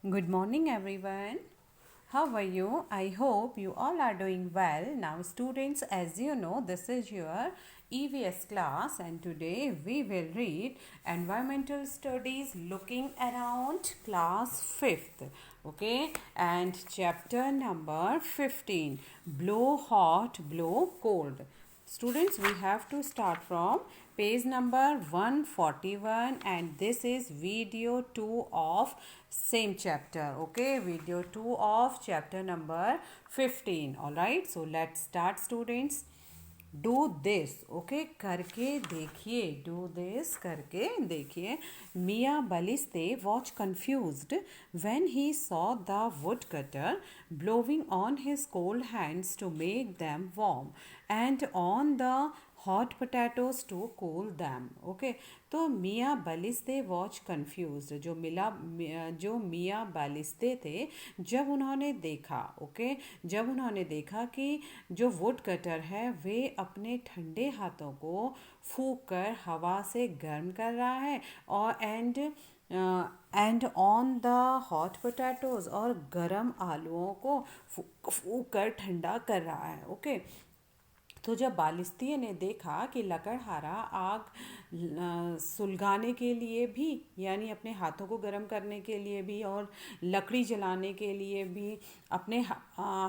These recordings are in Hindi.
Good morning, everyone. How are you? I hope you all are doing well. Now, students, as you know, this is your EVS class, and today we will read Environmental Studies Looking Around, class 5th. Okay, and chapter number 15, Blow Hot, Blow Cold. Students, we have to start from page number 141, and this is video 2 of same chapter. Okay, video 2 of chapter number 15. All right, so let's start, students. Do this okay करके देखिए डू दिस करके देखिए मियाँ बलिस्ते was confused when he saw the woodcutter blowing on his cold hands to make them warm and on the hot potatoes to cool them. Okay तो मियाँ बालिस्ते वॉच कन्फ्यूज्ड जो मियाँ बालिस्ते थे जब उन्होंने देखा जब उन्होंने देखा कि जो वुड कटर है वे अपने ठंडे हाथों को फूंक कर हवा से गर्म कर रहा है और and on the hot potatoes और गरम आलूओं को फूंक कर ठंडा कर रहा है. ओके तो जब बालिस्तीय ने देखा कि लकड़हारा आग सुलगाने के लिए भी यानी अपने हाथों को गर्म करने के लिए भी और लकड़ी जलाने के लिए भी अपने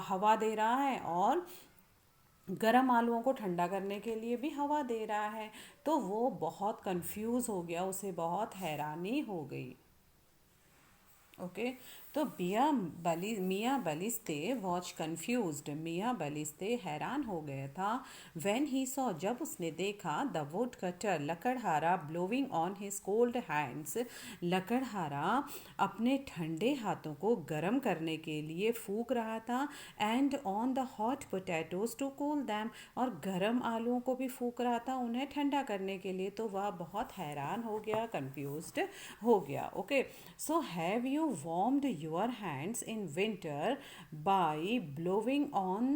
हवा दे रहा है और गरम आलूओं को ठंडा करने के लिए भी हवा दे रहा है, तो वो बहुत कंफ्यूज हो गया, उसे बहुत हैरानी हो गई. ओके तो मियाँ बलिस्ते वॉच कन्फ्यूज्ड मियाँ बलिस्ते हैरान हो गया था व्हेन ही सॉ जब उसने देखा द वुड कटर लकड़हारा blowing on his cold hands लकड़हारा अपने ठंडे हाथों को गर्म करने के लिए फूंक रहा था and on the hot potatoes to cool them और गर्म आलूओं को भी फूंक रहा था उन्हें ठंडा करने के लिए. तो वह बहुत हैरान हो गया, कंफ्यूज्ड हो गया. Okay so have you warmed your hands in winter by blowing on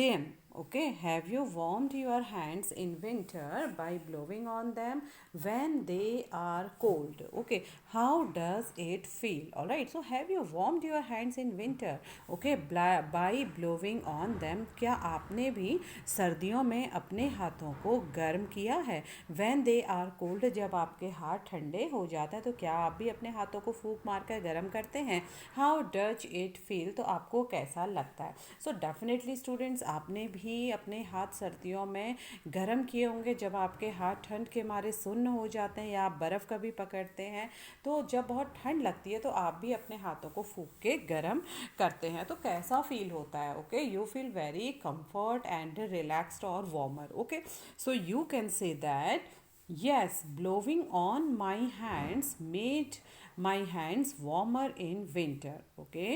them. Okay, have you warmed your hands in winter by blowing on them when they are cold? Okay, how does it feel? All right, so have you warmed your hands in winter? Okay, by blowing on them. क्या आपने भी सर्दियों में अपने हाथों को गर्म किया है? when they are cold, जब आपके हाथ ठंडे हो जाते हैं तो क्या आप भी अपने हाथों को फूंक मार कर गर्म करते हैं? how does it feel, तो आपको कैसा लगता है? so definitely students, आपने भी अपने हाथ सर्दियों में गर्म किए होंगे जब आपके हाथ ठंड के मारे सुन्न हो जाते हैं या आप बर्फ़ कभी पकड़ते हैं तो जब बहुत ठंड लगती है तो आप भी अपने हाथों को फूंक के गर्म करते हैं, तो कैसा फील होता है? Okay you feel very comfort and relaxed और warmer. Okay so you can say that yes, blowing on my hands made my hands warmer in winter. Okay,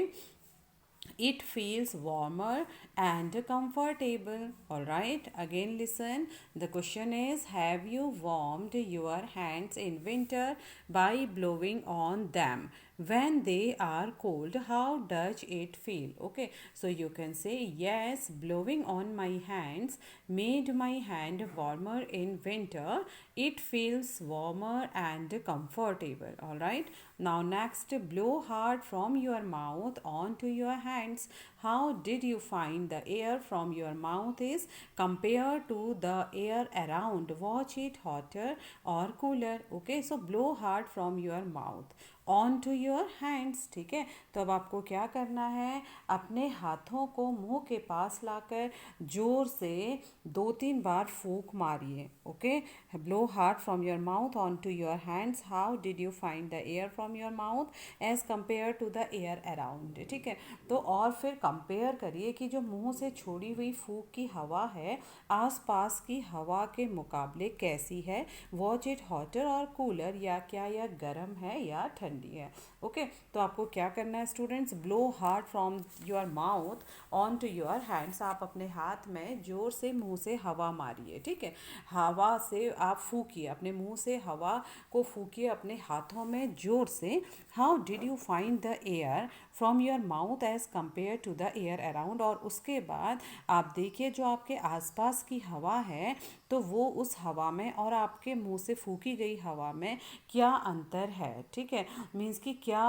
it feels warmer and comfortable. All right, again listen. The question is, have you warmed your hands in winter by blowing on them when they are cold? How does it feel? Okay, so you can say yes, blowing on my hands made my hand warmer in winter. It feels warmer and comfortable. All right, now next, blow hard from your mouth onto your hands. How did you find the air from your mouth is compared to the air around? Watch it hotter or cooler. Okay, so blow hard from your mouth on to your hands. ठीक है, तो अब आपको क्या करना है, अपने हाथों को मुंह के पास लाकर जोर से 2-3 बार फूंक मारिए. Okay, blow hard from your mouth on to your hands. How did you find the air from your mouth as compare to the air around. ठीक है, तो और फिर कंपेयर करिए कि जो मुंह से छोड़ी हुई फूंक की हवा है आसपास की हवा के मुकाबले कैसी है. वॉच इट हॉटर और कूलर, या क्या यह गर्म है या ठंडी है. ओके तो आपको क्या करना है students, blow hard from your mouth on to your hands. आप अपने हाथ में जोर से मुंह से हवा मारिए. ठीक है, हवा से आप फूकिए, अपने मुंह से हवा को फूकिए अपने हाथों में जोर से. How did you find the air from your mouth as compare to the the air around, और उसके बाद आप देखिए जो आपके आसपास की हवा है तो वो उस हवा में और आपके मुंह से फूकी गई हवा में क्या अंतर है, ठीक है। मीन्स कि क्या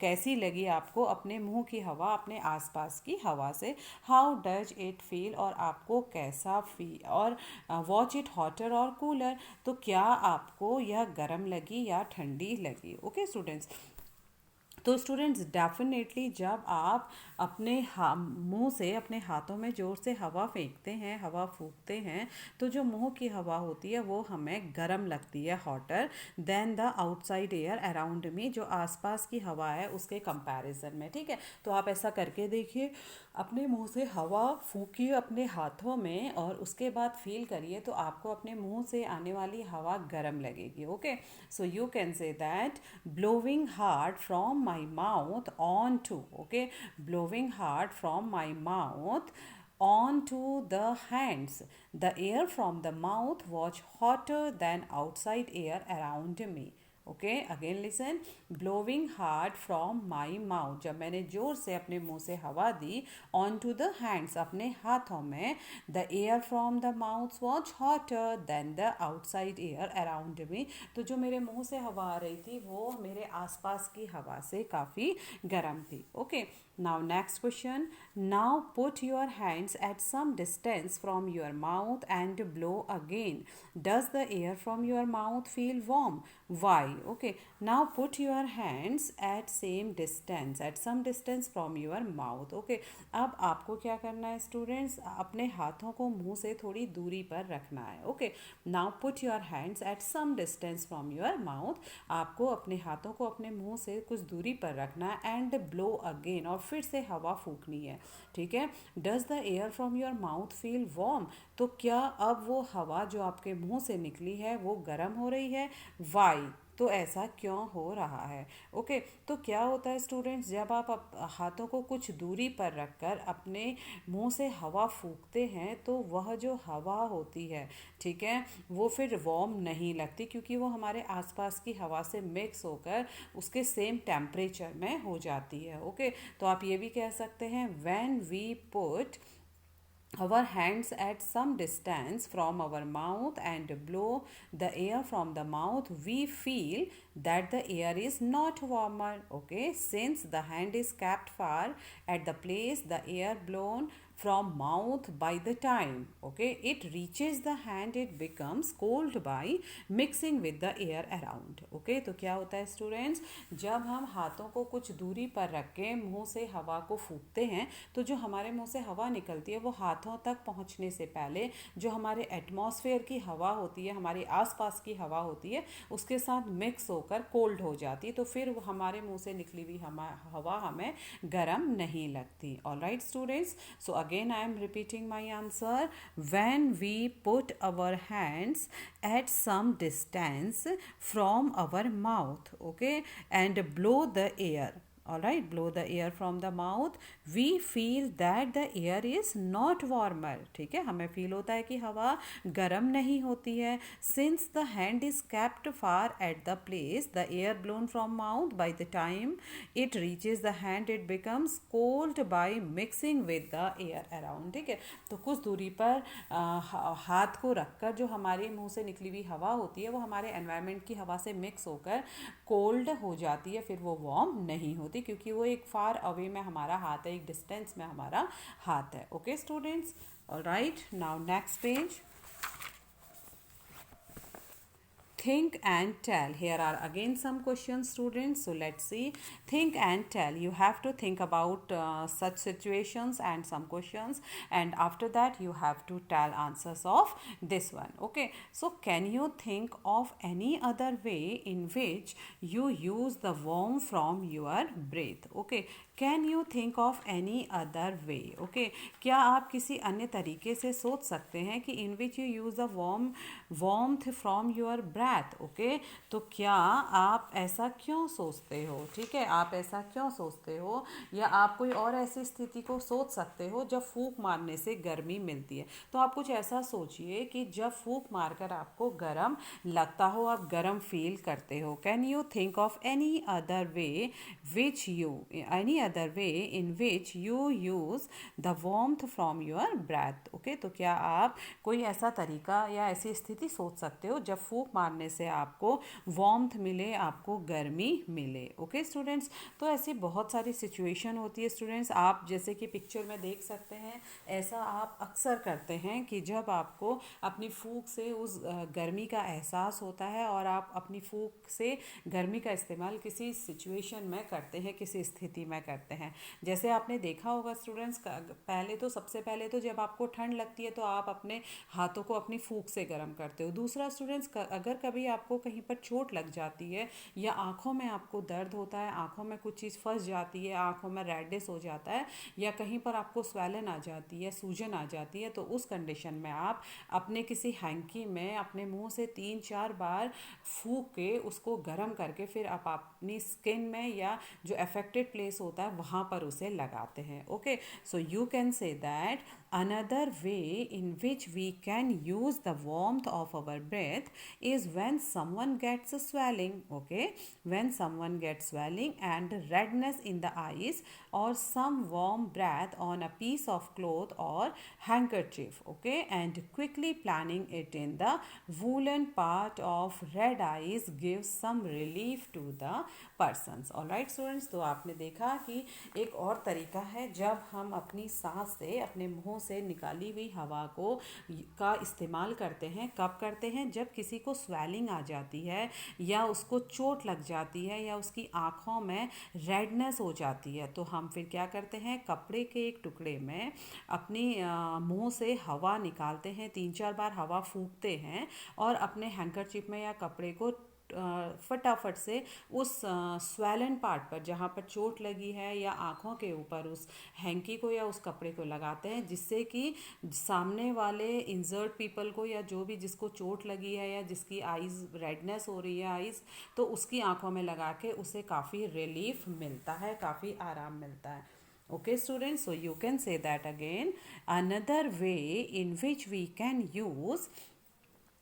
कैसी लगी आपको अपने मुंह की हवा अपने आसपास की हवा से, हाउ डज इट फील, और आपको कैसा फील, और वॉच इट हॉटर और कूलर, तो क्या आपको यह गर्म लगी या ठंडी लगी। ओके स्टूडेंट्स, तो स्टूडेंट्स डेफिनेटली जब आप अपने मुंह से अपने हाथों में ज़ोर से हवा फेंकते हैं, हवा फूंकते हैं, तो जो मुंह की हवा होती है वो हमें गर्म लगती है, hotter then the outside air around me, जो आसपास की हवा है उसके कंपैरिजन में, ठीक है। तो आप ऐसा करके देखिए, अपने मुंह से हवा फूंकिए अपने हाथों में और उसके बाद फील करिए तो आपको अपने मुंह से आने वाली हवा गर्म लगेगी। Okay, so you can say that blowing hard from my mouth onto, okay, blowing hard from my mouth onto the hands, the air from the mouth was hotter than outside air around me। Okay, again listen, blowing hard from my mouth, जब मैंने जोर से अपने मुंह से हवा दी, ऑन टू द हैंड्स, अपने हाथों में, the air from the mouth was hotter then the outside air around me, तो जो मेरे मुंह से हवा आ रही थी वो मेरे आसपास की हवा से काफ़ी गर्म थी। Okay, now next question, now put your hands at some distance from your mouth and blow again, does the air from your mouth feel warm, why? Okay, now put your hands at same distance, at some distance from your mouth। okay, अब आपको क्या करना है स्टूडेंट्स, अपने हाथों को मुंह से थोड़ी दूरी पर रखना है। Okay, now put your hands at some distance from your mouth, आपको अपने हाथों को अपने मुंह से कुछ दूरी पर रखना है, एंड ब्लो अगेन, और फिर से हवा फूकनी है, ठीक है। Does the air from your mouth feel warm, तो क्या अब वो हवा जो आपके मुंह से निकली है वो गर्म हो रही है, वाई, तो ऐसा क्यों हो रहा है। ओके, तो क्या होता है स्टूडेंट्स, जब आप हाथों को कुछ दूरी पर रखकर अपने मुंह से हवा फूंकते हैं तो वह जो हवा होती है, ठीक है, वो फिर वार्म नहीं लगती, क्योंकि वो हमारे आसपास की हवा से मिक्स होकर उसके सेम टेम्परेचर में हो जाती है। ओके, तो आप ये भी कह सकते हैं, when we put our hands at some distance from our mouth and blow the air from the mouth, we feel that the air is not warmer, okay, since the hand is kept far at the place the air blown from mouth by the time, okay, it reaches the hand it becomes cold by mixing with the air around। okay, तो क्या होता है स्टूडेंट्स, जब हम हाथों को कुछ दूरी पर रख के मुंह से हवा को फूंकते हैं तो जो हमारे मुंह से हवा निकलती है वो हाथों तक पहुंचने से पहले जो हमारे एटमॉस्फेयर की हवा होती है, हमारे आसपास की हवा होती है, उसके साथ मिक्स होकर कोल्ड हो जाती है, तो फिर वो हमारे मुंह से निकली हुई हवा हमें गर्म नहीं लगती। Alright students, so again I am repeating my answer, when we put our hands at some distance from our mouth, okay, and blow the air, all right, blow the air from the mouth, we feel that the air is not warmer, ठीक है, हमें फील होता है कि हवा गर्म नहीं होती है, since the hand is kept far at the place the air blown from mouth, by the time it reaches the hand it becomes cold by mixing with the air around, ठीक है। तो कुछ दूरी पर हाथ को रखकर जो हमारे मुंह से निकली हुई हवा होती है वो हमारे एनवायरनमेंट की हवा से मिक्स होकर कोल्ड हो जाती है, फिर वो वार्म नहीं होती, क्योंकि वो एक फार अवे में हमारा हाथ है, एक डिस्टेंस में हमारा हाथ है। Okay students, alright, now next page, think and tell. Here are again some questions students, so let's see. Think and tell, you have to think about such situations and some questions, and after that you have to tell answers of this one. Okay, so can you think of any other way in which you use the warmth from your breath? Okay, can you think of any other way, okay, क्या आप किसी अन्य तरीके से सोच सकते हैं कि in which you use the warmth from your breath, breath. Okay, तो क्या आप ऐसा क्यों सोचते हो? ठीक है, आप ऐसा क्यों सोचते हो, या आप कोई और ऐसी स्थिति को सोच सकते हो जब फूंक मारने से गर्मी मिलती है। तो आप कुछ ऐसा सोचिए कि जब फूंक मारकर आपको गर्म लगता हो, आप गर्म फील करते हो। Can you think of any other way in which you use the warmth from your breath? Okay, तो क्या आप कोई ऐसा तरीका या ऐसी स्थिति सोच सकते हो जब फूंक मारने से आपको वार्मथ मिले, आपको गर्मी मिले। ओके स्टूडेंट्स, तो ऐसी बहुत सारी सिचुएशन होती है स्टूडेंट्स। आप जैसे कि पिक्चर में देख सकते हैं, ऐसा आप अक्सर करते हैं कि जब आपको अपनी फूंक से उस गर्मी का एहसास होता है और आप अपनी फूंक से गर्मी का इस्तेमाल किसी सिचुएशन में करते हैं, किसी स्थिति में करते हैं। जैसे आपने देखा होगा स्टूडेंट्स, पहले तो सबसे पहले तो जब आपको ठंड लगती है तो आप अपने हाथों को अपनी फूंक से गर्म करते हो। दूसरा स्टूडेंट्स, अगर कभी आपको कहीं पर चोट लग जाती है या आँखों में आपको दर्द होता है, आँखों में कुछ चीज़ फंस जाती है, आँखों में रेडिश हो जाता है, या कहीं पर आपको स्वेलन आ जाती है, सूजन आ जाती है, तो उस कंडीशन में आप अपने किसी हैंकी में अपने मुंह से 3-4 बार फूंक के उसको गर्म करके फिर आप अपनी स्किन में या जो अफेक्टेड प्लेस होता है वहाँ पर उसे लगाते हैं। Okay, so you can say that another way in which we can use the warmth of our breath is when someone gets a swelling. Okay, when someone gets swelling and redness in the eyes, or some warm breath on a piece of cloth or handkerchief. Okay, and quickly planning it in the woolen part of red eyes gives some relief to the persons. All right students, तो आपने देखा कि एक और तरीका है जब हम अपनी सांस से, अपने मुंह से निकाली हुई हवा को का इस्तेमाल करते हैं। कब करते हैं? जब किसी को स्वेलिंग आ जाती है, या उसको चोट लग जाती है, या उसकी आँखों में रेडनेस हो जाती है, तो हम फिर क्या करते हैं, कपड़े के एक टुकड़े में अपनी मुंह से हवा निकालते हैं, 3-4 बार हवा फूंकते हैं, और अपने हैंकरचिप में या कपड़े को फटाफट से उस स्वेलन पार्ट पर जहाँ पर चोट लगी है या आँखों के ऊपर उस हैंकी को या उस कपड़े को लगाते हैं, जिससे कि सामने वाले इंजर्ड पीपल को, या जो भी जिसको चोट लगी है या जिसकी आइज़ रेडनेस हो रही है आइज़, तो उसकी आँखों में लगा के उसे काफ़ी रिलीफ मिलता है, काफ़ी आराम मिलता है। Okay students, so you can say that again. Another way in which we can use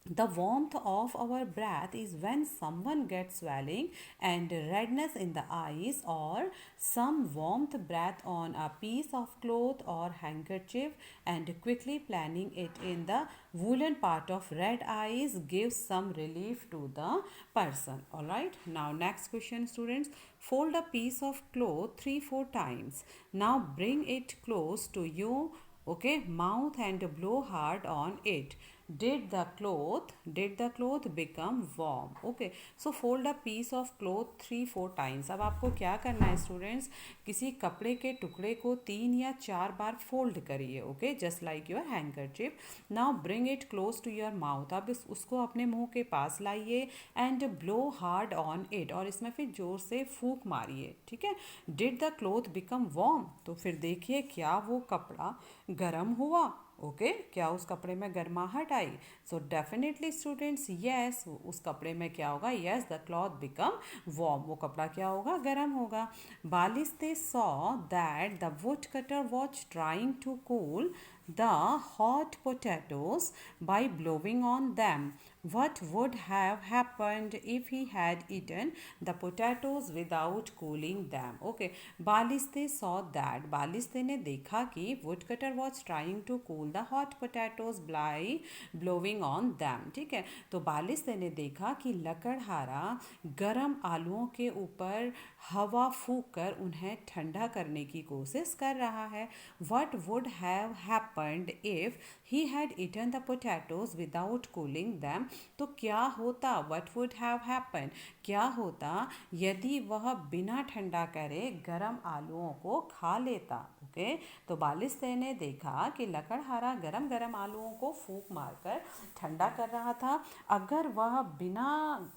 the warmth of our breath is when someone gets swelling and redness in the eyes, or some warmth breath on a piece of cloth or handkerchief and quickly planning it in the woolen part of red eyes gives some relief to the person. All right, now next question students. Fold a piece of cloth 3-4 times. Now bring it close to you, okay, mouth, and blow hard on it. Did the cloth become warm? Okay, so fold a piece of cloth 3-4 times. अब आपको क्या करना है स्टूडेंट्स, किसी कपड़े के टुकड़े को 3 या 4 बार फोल्ड करिए। Okay, just like your handkerchief. Now bring it close to your mouth. अब उसको अपने मुंह के पास लाइए, and blow hard on it, और इसमें फिर जोर से फूंक मारिए। ठीक है, did the cloth become warm? तो फिर देखिए क्या वो कपड़ा गर्म हुआ। ओके, क्या उस कपड़े में गर्माहट आई? सो डेफिनेटली स्टूडेंट्स, यस, उस कपड़े में क्या होगा, yes, the cloth become warm, वो कपड़ा क्या होगा, गर्म होगा। बालिश they saw that the woodcutter was trying to cool the hot potatoes by blowing on them. What would have happened if he had eaten the potatoes without cooling them? Okay, बालिस्ते saw that, बालिस्ते ने देखा कि woodcutter was trying to cool the hot potatoes by blowing on them. ठीक है, तो बालिस्ते ने देखा कि लकड़हारा गर्म आलूओं के ऊपर हवा फूंक कर उन्हें ठंडा करने की कोशिश कर रहा है। What would have happened if he had eaten the potatoes without cooling them? तो क्या होता, what would have happened, क्या होता यदि वह बिना ठंडा करे गर्म आलूओं को खा लेता। ओके, तो बालिस्ते ने देखा कि लकड़हारा गरम गरम आलूओं को फूंक मारकर ठंडा कर रहा था। अगर वह बिना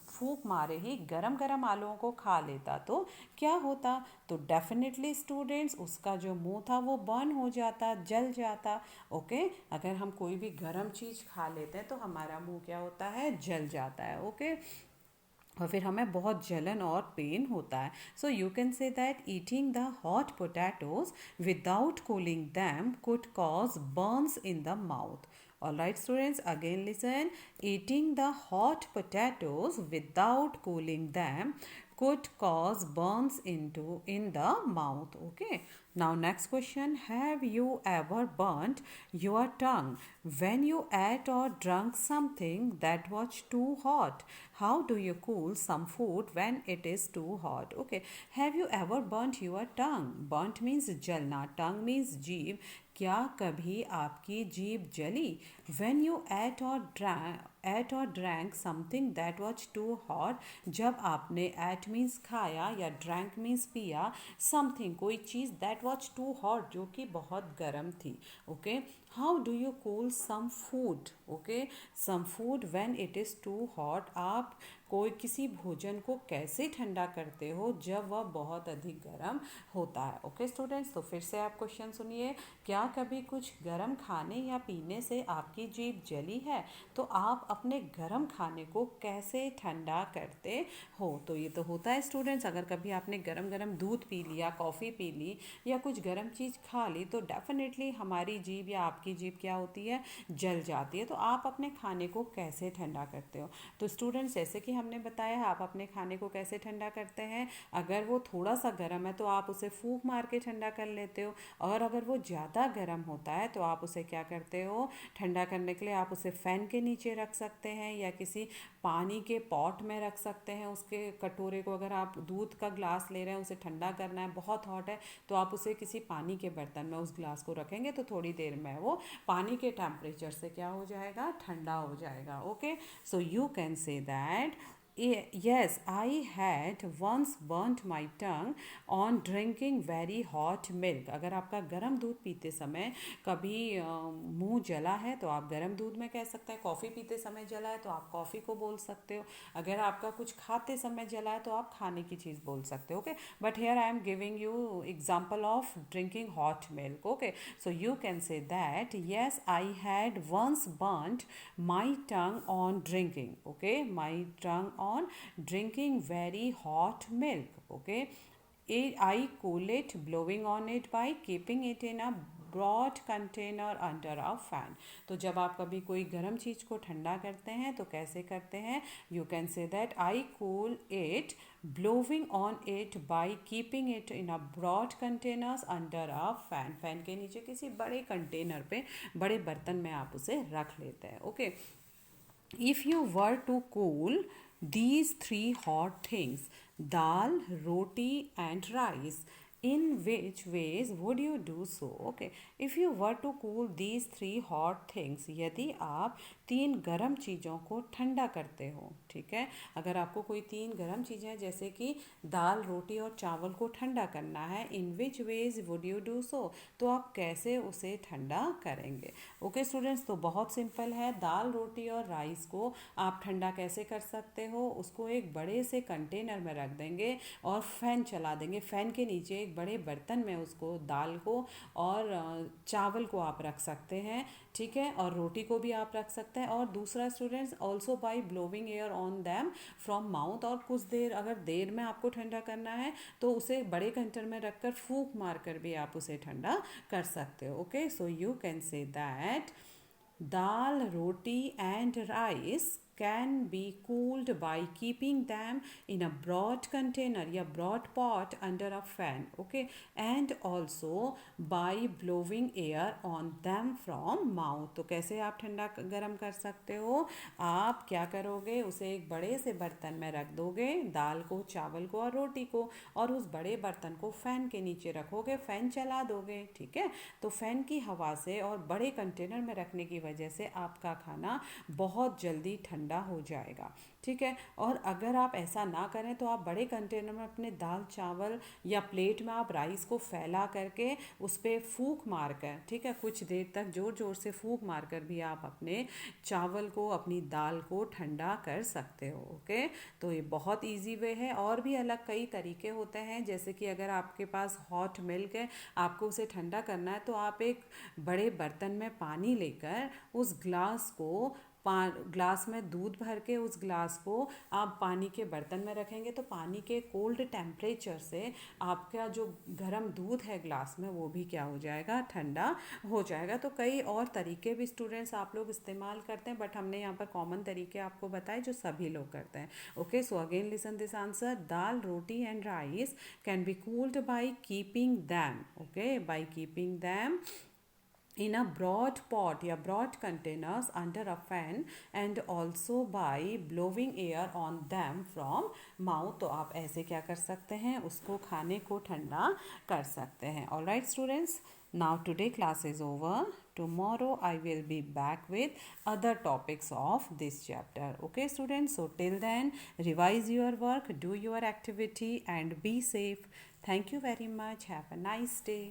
फूंक मारे ही गरम गरम आलूओं को खा लेता तो क्या होता? तो डेफिनेटली स्टूडेंट्स, उसका जो मुंह था वो बर्न हो जाता, जल जाता। ओके, अगर हम कोई भी गर्म चीज़ खा लेते हैं तो हमारा मुंह क्या होता होता है, जल जाता है। ओके, और फिर हमें बहुत जलन और पेन होता है। सो you can say that eating the hot potatoes without cooling them could cause Burns in the mouth. All right, students, again listen. Eating the hot potatoes without cooling them could cause burns in the mouth. Okay. Now next question. Have you ever burnt your tongue when you ate or drank something that was too hot? How do you cool some food when it is too hot? Okay. Have you ever burnt your tongue? Burnt means jalna. Tongue means जीभ। क्या कभी आपकी जीभ जली? When you ate or drank something that was too hot, जब आपने ate means खाया या drank means पिया, something कोई चीज़ that was too hot जो कि बहुत गर्म थी। Okay, how do you cool some food? Okay, some food when it is too hot, आप कोई किसी भोजन को कैसे ठंडा करते हो जब वह बहुत अधिक गर्म होता है। ओके स्टूडेंट्स, तो फिर से आप क्वेश्चन सुनिए। क्या कभी कुछ गर्म खाने या पीने से आपकी जीभ जली है? तो आप अपने गर्म खाने को कैसे ठंडा करते हो? तो ये तो होता है स्टूडेंट्स, अगर कभी आपने गरम गरम दूध पी लिया, कॉफ़ी पी ली या कुछ गर्म चीज़ खा ली तो डेफिनेटली हमारी जीभ या आपकी जीभ क्या होती है, जल जाती है। तो आप अपने खाने को कैसे ठंडा करते हो? तो स्टूडेंट्स, जैसे कि हमने बताया आप अपने खाने को कैसे ठंडा करते हैं। अगर वो थोड़ा सा गर्म है तो आप उसे फूंक मार के ठंडा कर लेते हो, और अगर वो ज़्यादा गर्म होता है तो आप उसे क्या करते हो, ठंडा करने के लिए आप उसे फ़ैन के नीचे रख सकते हैं या किसी पानी के पॉट में रख सकते हैं। उसके कटोरे को, अगर आप दूध का ग्लास ले रहे हैं, उसे ठंडा करना है, बहुत हॉट है, तो आप उसे किसी पानी के बर्तन में उस ग्लास को रखेंगे तो थोड़ी देर में वो पानी के टेम्परेचर से क्या हो जाएगा, ठंडा हो जाएगा। Okay, so you can say that yes, I had once burnt my tongue on drinking very hot milk. अगर आपका गर्म दूध पीते समय कभी मुंह जला है तो आप गर्म दूध में कह सकते हैं। कॉफ़ी पीते समय जला है तो आप कॉफ़ी को बोल सकते हो। अगर आपका कुछ खाते समय जला है तो आप खाने की चीज़ बोल सकते हो। Okay, but here I am giving you example of drinking hot milk. Okay, so you can say that yes, I had once burnt my tongue on drinking. Okay, my tongue on drinking very hot milk. Okay, I cool it blowing on it by keeping it in a broad container under a fan. तो जब आप कभी कोई गर्म चीज़ को ठंडा करते हैं तो कैसे करते हैं? You can say that I cool it blowing on it by keeping it in a broad containers under a fan. Fan के नीचे किसी बड़े कंटेनर पे, बड़े बर्तन में आप उसे रख लेते हैं। Okay, if you were to cool these three hot things, dal, roti and rice, in which ways would you do so? Okay, if you were to cool these three hot things, यदि आप तीन गर्म चीज़ों को ठंडा करते हो, ठीक है, अगर आपको कोई तीन गर्म चीज़ें जैसे कि दाल, रोटी और चावल को ठंडा करना है, in which ways would you do so, तो आप कैसे उसे ठंडा करेंगे? ओके स्टूडेंट्स, तो बहुत सिंपल है। दाल, रोटी और राइस को आप ठंडा कैसे कर सकते हो? उसको एक बड़े से कंटेनर में रख देंगे और फैन चला देंगे। फैन के नीचे एक बड़े बर्तन में उसको, दाल को और चावल को आप रख सकते हैं, ठीक है, और रोटी को भी आप रख सकते हैं। और दूसरा students, also by blowing air on them from mouth, और कुछ देर, अगर देर में आपको ठंडा करना है तो उसे बड़े कंटेनर में रखकर फूंक मार कर भी आप उसे ठंडा कर सकते हो। Okay, so you can say that dal, roti and rice can be cooled by keeping them in a broad container या broad pot under a fan. Okay, and also by blowing air on them from mouth. तो कैसे आप ठंडा गर्म कर सकते हो? आप क्या करोगे, उसे एक बड़े से बर्तन में रख दोगे, दाल को, चावल को और रोटी को, और उस बड़े बर्तन को फैन के नीचे रखोगे, फैन चला दोगे, ठीक है। तो फैन की हवा से और बड़े कंटेनर में रखने की वजह से आपका खाना बहुत जल्दी ठंडा हो जाएगा, ठीक है। और अगर आप ऐसा ना करें तो आप बड़े कंटेनर में अपने दाल, चावल या प्लेट में आप राइस को फैला करके उस पर फूंक मार कर, ठीक है, कुछ देर तक ज़ोर ज़ोर से फूंक मार कर भी आप अपने चावल को, अपनी दाल को ठंडा कर सकते हो। ओके, तो ये बहुत इजी वे है। और भी अलग कई तरीके होते हैं, जैसे कि अगर आपके पास हॉट मिल्क है, आपको उसे ठंडा करना है, तो आप एक बड़े बर्तन में पानी लेकर उस ग्लास को ग्लास में दूध भर के उस ग्लास को आप पानी के बर्तन में रखेंगे तो पानी के कोल्ड टेम्परेचर से आपका जो गर्म दूध है ग्लास में वो भी क्या हो जाएगा, ठंडा हो जाएगा। तो कई और तरीके भी स्टूडेंट्स आप लोग इस्तेमाल करते हैं, बट हमने यहाँ पर कॉमन तरीके आपको बताए जो सभी लोग करते हैं। Okay, so again listen this answer, dal, roti and rice can be cooled by keeping them, okay, by keeping them in a broad pot या broad containers under a fan and also by blowing air on them from mouth। तो आप ऐसे क्या कर सकते हैं, उसको खाने को ठंडा कर सकते हैं। All right students, now today class is over. Tomorrow I will be back with other topics of this chapter. Okay students, so till then revise your work, do your activity and be safe. Thank you very much. Have a nice day.